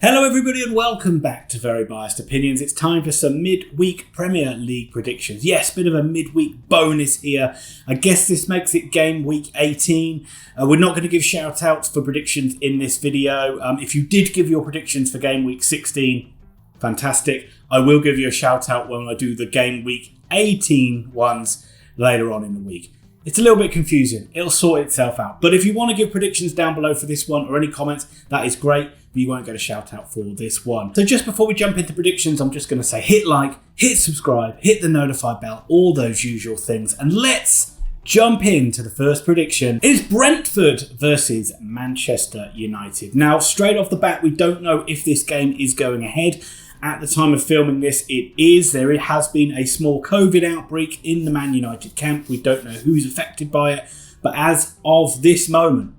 Hello everybody and welcome back to Very Biased Opinions. It's time for some midweek Premier League predictions. Yes, bit of a midweek bonus here. I guess this makes it game week 18. We're not going to give shout outs for predictions in this video. If you did give your predictions for game week 16, fantastic. I will give you a shout out when I do the game week 18 ones later on in the week. It's a little bit confusing. It'll sort itself out. But if you want to give predictions down below for this one or any comments, that is great. But you won't get a shout out for this one. So just before we jump into predictions, I'm just going to say hit like, hit subscribe, hit the notify bell, all those usual things. And let's jump into the first prediction. It's Brentford versus Manchester United. Now, straight off the bat, we don't know if this game is going ahead. At the time of filming this, it is. There has been a small COVID outbreak in the Man United camp. We don't know who's affected by it. But as of this moment,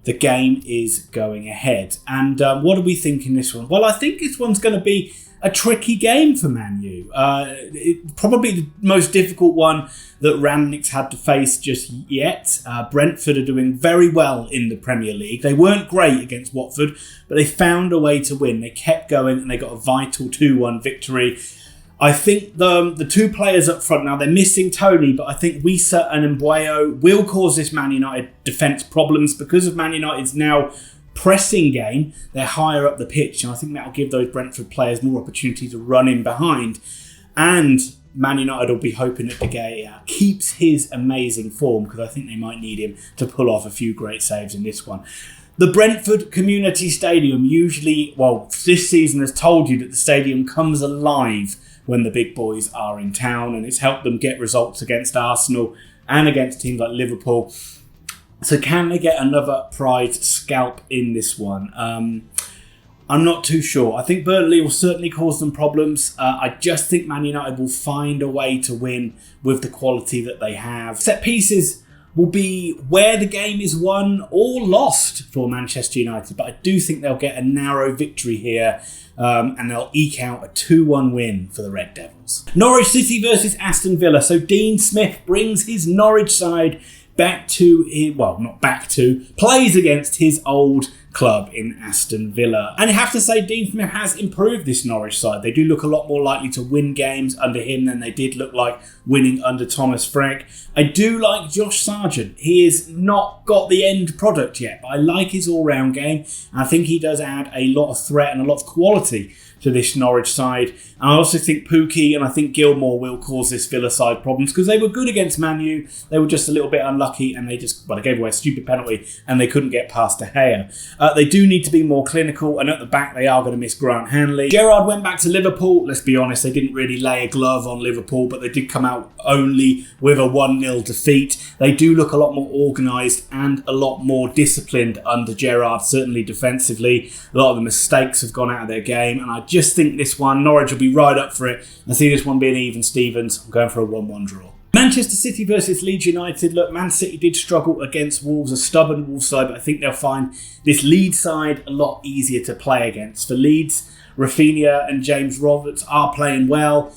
the game is going ahead. And what do we think in this one? Well, I think this one's going to be a tricky game for Man U. Probably the most difficult one that Rangnick's had to face just yet. Brentford are doing very well in the Premier League. They weren't great against Watford, but they found a way to win. They kept going and they got a vital 2-1 victory. I think the two players up front, now they're missing Tony, but I think Wissa and Mbuemo will cause this Man United defence problems because of Man United's now pressing game. They're higher up the pitch, and I think that'll give those Brentford players more opportunity to run in behind. And Man United will be hoping that De Gea keeps his amazing form because I think they might need him to pull off a few great saves in this one. The Brentford Community Stadium usually, well, this season has told you that the stadium comes alive when the big boys are in town, and it's helped them get results against Arsenal and against teams like Liverpool. So can they get another prize scalp in this one? I'm not too sure. I think Burnley will certainly cause them problems. I just think Man United will find a way to win with the quality that they have. Set pieces will be where the game is won or lost for Manchester United, but I do think they'll get a narrow victory here and they'll eke out a 2-1 win for the Red Devils. Norwich City versus Aston Villa. So Dean Smith brings his Norwich side back to, well, not back to, plays against his old club in Aston Villa. And I have to say, Dean Smith has improved this Norwich side. They do look a lot more likely to win games under him than they did look like winning under Thomas Frank. I do like Josh Sargent. He has not got the end product yet, but I like his all-round game. And I think he does add a lot of threat and a lot of quality to this Norwich side. And I also think Pukki and I think Gilmore will cause this Villa side problems because they were good against Man U. They were just a little bit unlucky and they gave away a stupid penalty and they couldn't get past De Gea. They do need to be more clinical, and at the back they are going to miss Grant Hanley. Gerrard went back to Liverpool. Let's be honest, they didn't really lay a glove on Liverpool, but they did come out only with a 1-0 defeat. They do look a lot more organised and a lot more disciplined under Gerrard, certainly defensively. A lot of the mistakes have gone out of their game, and I just think this one, Norwich will be right up for it. I see this one being even Stevens. I'm going for a 1-1 draw. Manchester City versus Leeds United. Look, Man City did struggle against Wolves, a stubborn Wolves side, but I think they'll find this Leeds side a lot easier to play against. For Leeds, Rafinha and James Roberts are playing well,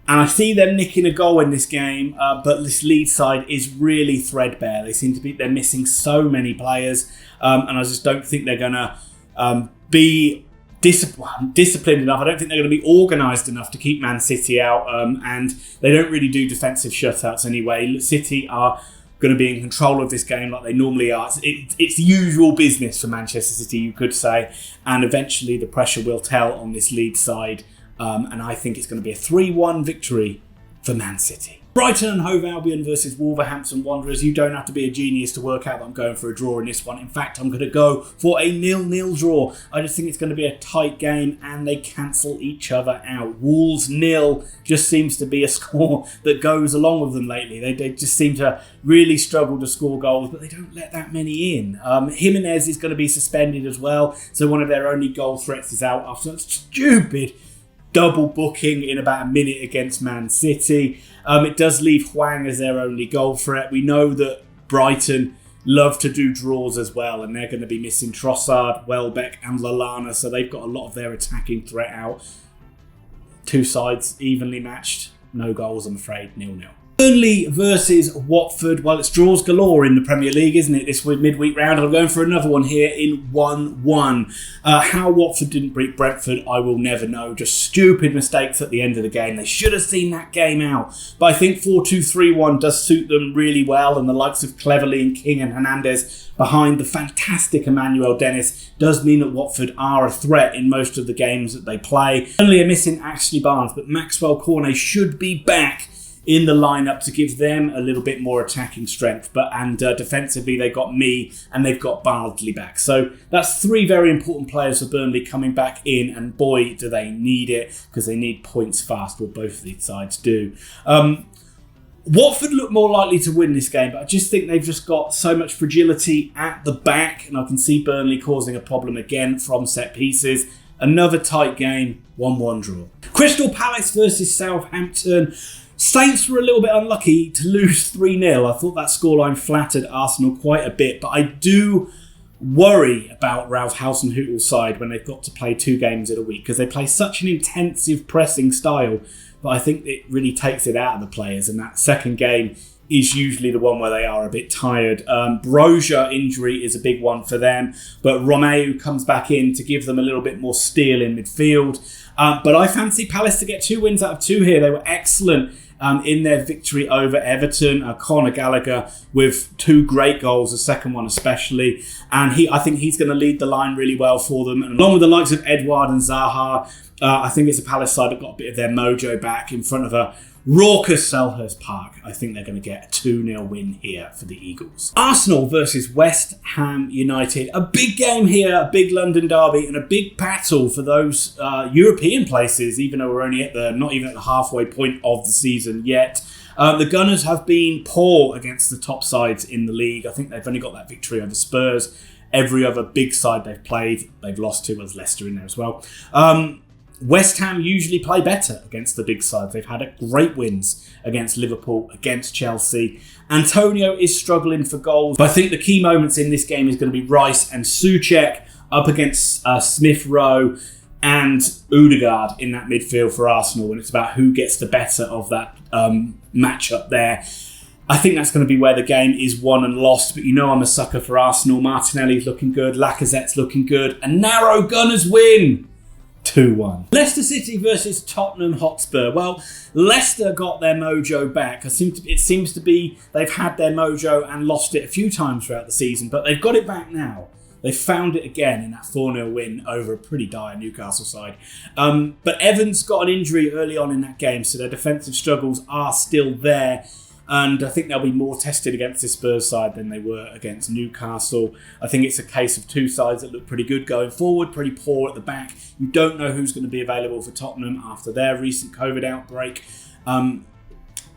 and I see them nicking a goal in this game, but this Leeds side is really threadbare. They're missing so many players, and I just don't think they're going to be disciplined enough. I don't think they're going to be organised enough to keep Man City out, and they don't really do defensive shutouts anyway. City are going to be in control of this game like they normally are. It's usual business for Manchester City, you could say, and eventually the pressure will tell on this Leeds side, and I think it's going to be a 3-1 victory for Man City. Brighton and Hove Albion versus Wolverhampton Wanderers. You don't have to be a genius to work out that I'm going for a draw in this one. In fact, I'm going to go for a 0-0 draw. I just think it's going to be a tight game and they cancel each other out. Wolves 0 just seems to be a score that goes along with them lately. They just seem to really struggle to score goals, but they don't let that many in. Jimenez is going to be suspended as well, so one of their only goal threats is out after that stupid double booking in about a minute against Man City. It does leave Hwang as their only goal threat. We know that Brighton love to do draws as well, and they're going to be missing Trossard, Welbeck and Lallana, so they've got a lot of their attacking threat out. Two sides evenly matched. No goals, I'm afraid. 0-0. Burnley versus Watford. Well, it's draws galore in the Premier League, isn't it, this midweek round? I'm going for another one here in 1-1. How Watford didn't beat Brentford, I will never know. Just stupid mistakes at the end of the game. They should have seen that game out. But I think 4-2-3-1 does suit them really well, and the likes of Cleverley and King and Hernandez behind the fantastic Emmanuel Dennis does mean that Watford are a threat in most of the games that they play. Only are missing Ashley Barnes, but Maxwell Cornet should be back in the lineup to give them a little bit more attacking strength. And defensively, they've got me and they've got Bardley back. So that's three very important players for Burnley coming back in, and boy, do they need it, because they need points fast, or both of these sides do. Watford look more likely to win this game, but I just think they've just got so much fragility at the back, and I can see Burnley causing a problem again from set pieces. Another tight game, 1-1 draw. Crystal Palace versus Southampton. Saints were a little bit unlucky to lose 3-0. I thought that scoreline flattered Arsenal quite a bit, but I do worry about Ralph Hasenhüttl's side when they've got to play 2 games in a week, because they play such an intensive pressing style, but I think it really takes it out of the players, and that second game is usually the one where they are a bit tired. Brozier injury is a big one for them, but Romeu comes back in to give them a little bit more steel in midfield. But I fancy Palace to get 2 wins out of 2 here. They were excellent in their victory over Everton. Conor Gallagher with 2 great goals, the second one especially. And I think he's going to lead the line really well for them. And along with the likes of Edouard and Zaha, I think it's a Palace side that got a bit of their mojo back in front of a raucous Selhurst Park. I think they're going to get a 2-0 win here for the Eagles. Arsenal versus West Ham United. A big game here, a big London derby, and a big battle for those European places, even though we're only not even at the halfway point of the season yet. The Gunners have been poor against the top sides in the league. I think they've only got that victory over Spurs. Every other big side they've played, they've lost to. There's Leicester in there as well. West Ham usually play better against the big sides. They've had great wins against Liverpool, against Chelsea. Antonio is struggling for goals, but I think the key moments in this game is going to be Rice and Souček up against Smith Rowe and Ødegaard in that midfield for Arsenal, and it's about who gets the better of that matchup there. I think that's going to be where the game is won and lost, but you know I'm a sucker for Arsenal. Martinelli's looking good, Lacazette's looking good. A narrow Gunners win! 2-1. Leicester City versus Tottenham Hotspur. Well, Leicester got their mojo back. It seems to be they've had their mojo and lost it a few times throughout the season, but they've got it back now. They found it again in that 4-0 win over a pretty dire Newcastle side. But Evans got an injury early on in that game, so their defensive struggles are still there. And I think they'll be more tested against this Spurs side than they were against Newcastle. I think it's a case of 2 sides that look pretty good going forward, pretty poor at the back. You don't know who's going to be available for Tottenham after their recent COVID outbreak. And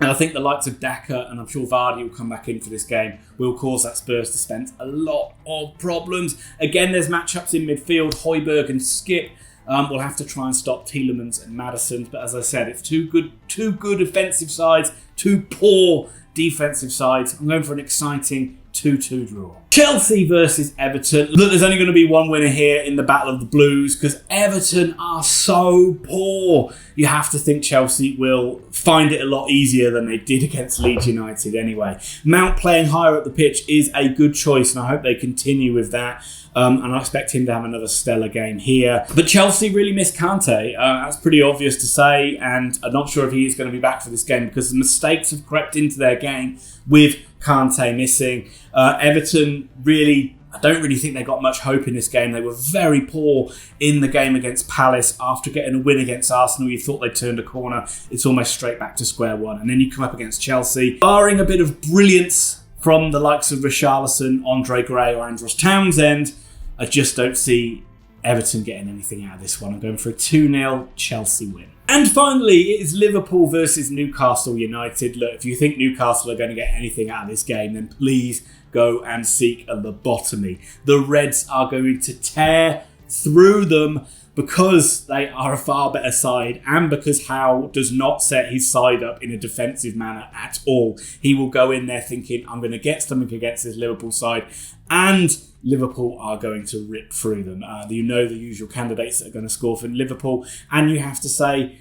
I think the likes of Daka, and I'm sure Vardy will come back in for this game, will cause that Spurs dispense a lot of problems. Again, there's matchups in midfield. Højbjerg and Skip will have to try and stop Tielemans and Maddison. But as I said, it's two good offensive sides, 2 poor defensive sides. I'm going for an exciting 2-2 draw. Chelsea versus Everton. Look, there's only going to be one winner here in the Battle of the Blues, because Everton are so poor. You have to think Chelsea will find it a lot easier than they did against Leeds United anyway. Mount playing higher up the pitch is a good choice, and I hope they continue with that. And I expect him to have another stellar game here. But Chelsea really miss Kante. That's pretty obvious to say, and I'm not sure if he's going to be back for this game, because the mistakes have crept into their game with Kante missing. Everton really, I don't really think they got much hope in this game. They were very poor in the game against Palace. After getting a win against Arsenal, you thought they turned a corner. It's almost straight back to square one. And then you come up against Chelsea. Barring a bit of brilliance from the likes of Richarlison, Andre Gray or Andros Townsend, I just don't see Everton getting anything out of this one. I'm going for a 2-0 Chelsea win. And finally, it is Liverpool versus Newcastle United. Look, if you think Newcastle are going to get anything out of this game, then please go and seek a lobotomy. The Reds are going to tear through them, because they are a far better side, and because Howe does not set his side up in a defensive manner at all. He will go in there thinking, I'm going to get something against this Liverpool side, and Liverpool are going to rip through them. You know the usual candidates that are going to score for Liverpool, and you have to say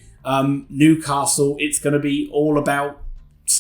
Newcastle, it's going to be all about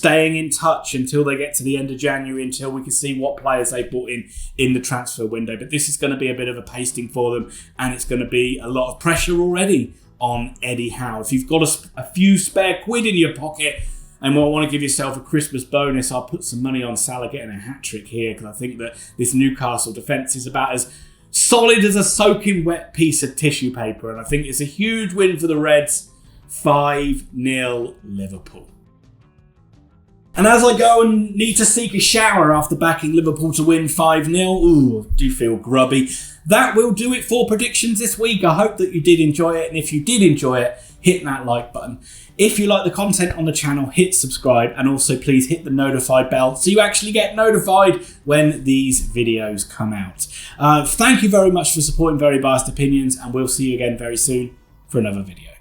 staying in touch until they get to the end of January, until we can see what players they brought in the transfer window. But this is going to be a bit of a pasting for them, and it's going to be a lot of pressure already on Eddie Howe. If you've got a few spare quid in your pocket and want to give yourself a Christmas bonus, I'll put some money on Salah getting a hat-trick here, because I think that this Newcastle defence is about as solid as a soaking wet piece of tissue paper, and I think it's a huge win for the Reds. 5-0 Liverpool. And as I go and need to seek a shower after backing Liverpool to win 5-0, ooh, I do feel grubby. That will do it for predictions this week. I hope that you did enjoy it, and if you did enjoy it, hit that like button. If you like the content on the channel, hit subscribe, and also please hit the notify bell so you actually get notified when these videos come out. Thank you very much for supporting Very Biased Opinions, and we'll see you again very soon for another video.